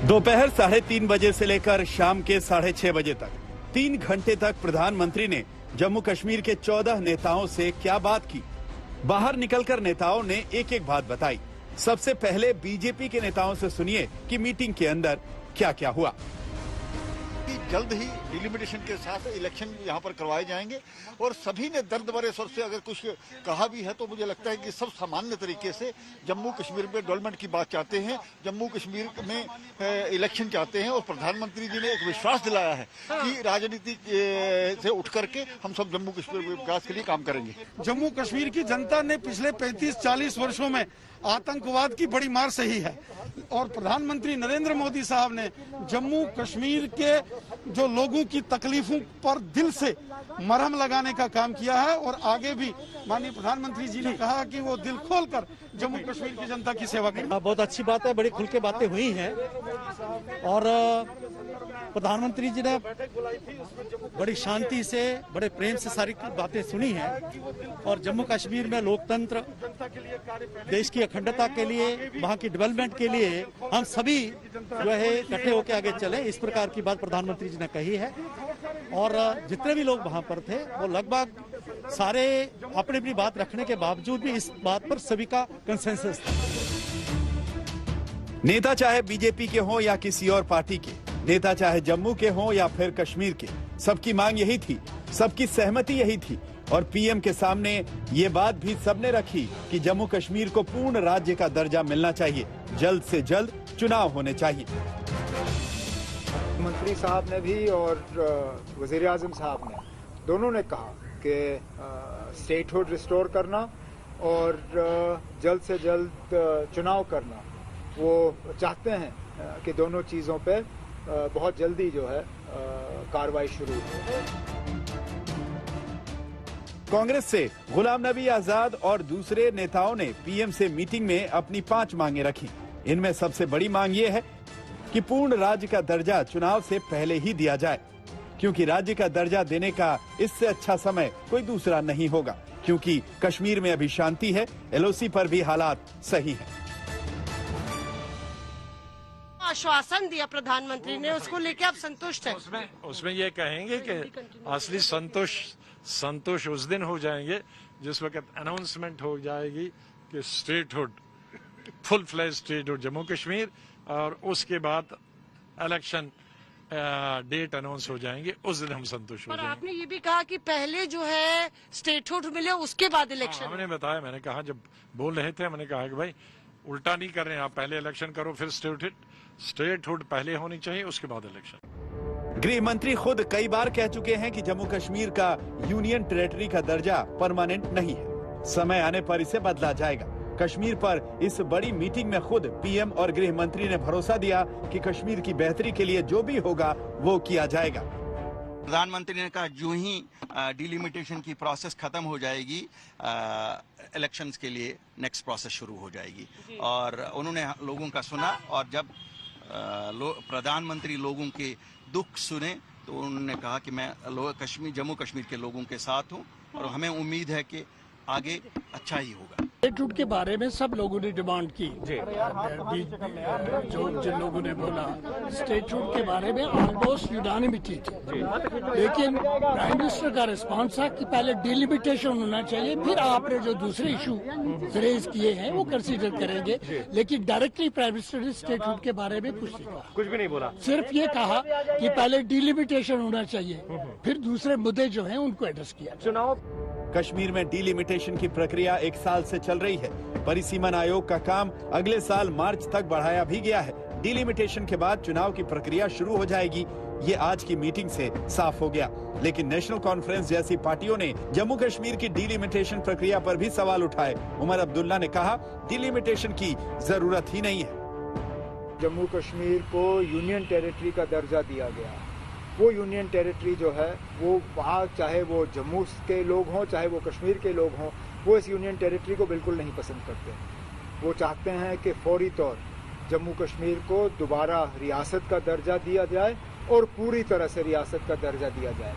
दोपहर 3:30 बजे से लेकर शाम के 6:30 बजे तक 3 घंटे तक प्रधानमंत्री ने जम्मू कश्मीर के 14 नेताओं से क्या बात की। बाहर निकलकर नेताओं ने एक एक बात बताई। सबसे पहले बीजेपी के नेताओं से सुनिए कि मीटिंग के अंदर क्या क्या हुआ। जल्द ही डिलिमिटेशन के साथ इलेक्शन यहाँ पर करवाए जाएंगे और सभी ने दर्द भरे स्वर से अगर कुछ कहा भी है तो मुझे लगता है कि सब सामान्य तरीके से जम्मू कश्मीर में डेवलपमेंट की बात चाहते हैं, जम्मू कश्मीर में इलेक्शन चाहते हैं और प्रधानमंत्री जी ने एक विश्वास दिलाया है कि राजनीति से उठ करके हम सब जम्मू कश्मीर के विकास के लिए काम करेंगे। जम्मू कश्मीर की जनता ने पिछले 35-40 वर्षों में आतंकवाद की बड़ी मार सही है और प्रधानमंत्री नरेंद्र मोदी साहब ने जम्मू कश्मीर के जो लोगों की तकलीफों पर दिल से मरहम लगाने का काम किया है और आगे भी माननीय प्रधानमंत्री जी ने कहा कि वो दिल खोलकर जम्मू कश्मीर की जनता की सेवा करेंगे। बहुत अच्छी बात है, बड़ी खुल के बातें हुई हैं और प्रधानमंत्री जी ने बड़ी शांति से बड़े प्रेम से सारी बातें सुनी हैं और जम्मू कश्मीर में लोकतंत्र, देश की अखंडता के लिए, वहाँ की डेवलपमेंट के लिए हम सभी जो है इकट्ठे होकर आगे चले, इस प्रकार की बात प्रधानमंत्री जी ने कही है। और जितने भी लोग वहाँ पर थे वो लगभग सारे अपनी अपनी बात रखने के बावजूद भी इस बात पर सभी का कंसेंसस था। नेता चाहे बीजेपी के हों या किसी और पार्टी के, नेता चाहे जम्मू के हों या फिर कश्मीर के, सबकी मांग यही थी, सबकी सहमति यही थी और पीएम के सामने ये बात भी सबने रखी कि जम्मू कश्मीर को पूर्ण राज्य का दर्जा मिलना चाहिए, जल्द से जल्द चुनाव होने चाहिए। मंत्री साहब ने भी और वजीर आजम साहब ने दोनों ने कहा कि स्टेटहुड रिस्टोर करना और जल्द से जल्द चुनाव करना, वो चाहते हैं कि दोनों चीज़ों पे बहुत जल्दी जो है कार्रवाई शुरू हो। कांग्रेस से गुलाम नबी आजाद और दूसरे नेताओं ने पीएम से मीटिंग में अपनी 5 मांगे रखी। इनमें सबसे बड़ी मांग ये है कि पूर्ण राज्य का दर्जा चुनाव से पहले ही दिया जाए, क्योंकि राज्य का दर्जा देने का इससे अच्छा समय कोई दूसरा नहीं होगा, क्योंकि कश्मीर में अभी शांति है, एलओसी पर भी हालात सही हैं। आश्वासन दिया प्रधानमंत्री ने, उसको लेके आप संतुष्ट हैं? उसमें ये कहेंगे कि असली संतोष उस दिन हो जाएंगे जिस वक्त अनाउंसमेंट हो जाएगी कि statehood, full flash statehood Jammu Kashmir, और उसके बाद इलेक्शन डेट अनाउंस हो जाएंगे, उस दिन हम संतुष्ट हो जाएंगे। आपने ये भी कहा कि पहले जो है स्टेटहुड मिले उसके बाद इलेक्शन। हमने बताया, मैंने कहा जब बोल रहे थे मैंने कहा कि भाई उल्टा नहीं कर रहे हैं आप, पहले इलेक्शन करो फिर स्टेटहुड पहले होनी चाहिए, उसके बाद इलेक्शन। गृह मंत्री खुद कई बार कह चुके हैं कि जम्मू कश्मीर का यूनियन टेरिटरी का दर्जा परमानेंट नहीं है, समय आने पर इसे बदला जाएगा। कश्मीर पर इस बड़ी मीटिंग में खुद पीएम और गृह मंत्री ने भरोसा दिया कि कश्मीर की बेहतरी के लिए जो भी होगा वो किया जाएगा। प्रधानमंत्री ने कहा जो ही डिलिमिटेशन की प्रोसेस खत्म हो जाएगी, इलेक्शंस के लिए नेक्स्ट प्रोसेस शुरू हो जाएगी। और उन्होंने लोगों का सुना और जब प्रधानमंत्री लोगों के दुख सुने तो उन्होंने कहा कि मैं जम्मू कश्मीर के लोगों के साथ हूँ और हमें उम्मीद है कि आगे अच्छा ही होगा। स्टेटहुड के बारे में सब लोगों ने डिमांड की, जो जिन लोगों ने बोला स्टेटहुड के बारे में ऑलमोस्ट यूनानिमिटी थी, लेकिन प्राइम मिनिस्टर का रिस्पांस था कि पहले डिलिमिटेशन होना चाहिए, फिर आपने जो दूसरे इशू रेज किए हैं वो कंसीडर करेंगे। लेकिन डायरेक्टली प्राइम मिनिस्टर ने स्टेटहुड के बारे में कुछ नहीं कहा, कुछ भी नहीं बोला, सिर्फ ये कहा कि पहले डिलिमिटेशन होना चाहिए, फिर दूसरे मुद्दे जो है उनको एड्रेस किया। चुनाव कश्मीर में डिलिमिटेशन की प्रक्रिया 1 साल से चल रही है। परिसीमन आयोग का काम अगले साल मार्च तक बढ़ाया भी गया है। डिलिमिटेशन के बाद चुनाव की प्रक्रिया शुरू हो जाएगी, ये आज की मीटिंग से साफ हो गया। लेकिन नेशनल कॉन्फ्रेंस जैसी पार्टियों ने जम्मू कश्मीर की डिलिमिटेशन प्रक्रिया पर भी सवाल उठाए। उमर अब्दुल्ला ने कहा डिलिमिटेशन की जरूरत ही नहीं है। जम्मू कश्मीर को यूनियन टेरिटरी का दर्जा दिया गया, वो यूनियन टेरिटरी जो है वो वहाँ, चाहे वो जम्मू के लोग हों चाहे वो कश्मीर के लोग हों, वो इस यूनियन टेरिटरी को बिल्कुल नहीं पसंद करते। वो चाहते हैं कि फौरी तौर जम्मू कश्मीर को दोबारा रियासत का दर्जा दिया जाए और पूरी तरह से रियासत का दर्जा दिया जाए,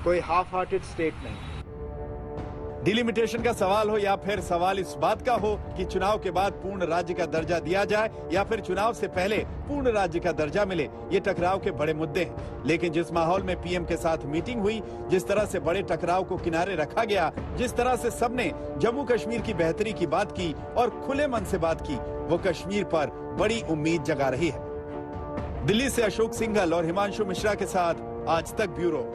कोई हाफ हार्टेड स्टेट नहीं। डिलिमिटेशन का सवाल हो या फिर सवाल इस बात का हो कि चुनाव के बाद पूर्ण राज्य का दर्जा दिया जाए या फिर चुनाव से पहले पूर्ण राज्य का दर्जा मिले, ये टकराव के बड़े मुद्दे हैं। लेकिन जिस माहौल में पीएम के साथ मीटिंग हुई, जिस तरह से बड़े टकराव को किनारे रखा गया, जिस तरह से सबने जम्मू कश्मीर की बेहतरी की बात की और खुले मन से बात की, वो कश्मीर पर बड़ी उम्मीद जगा रही है। दिल्ली से अशोक सिंघल और हिमांशु मिश्रा के साथ आज तक ब्यूरो।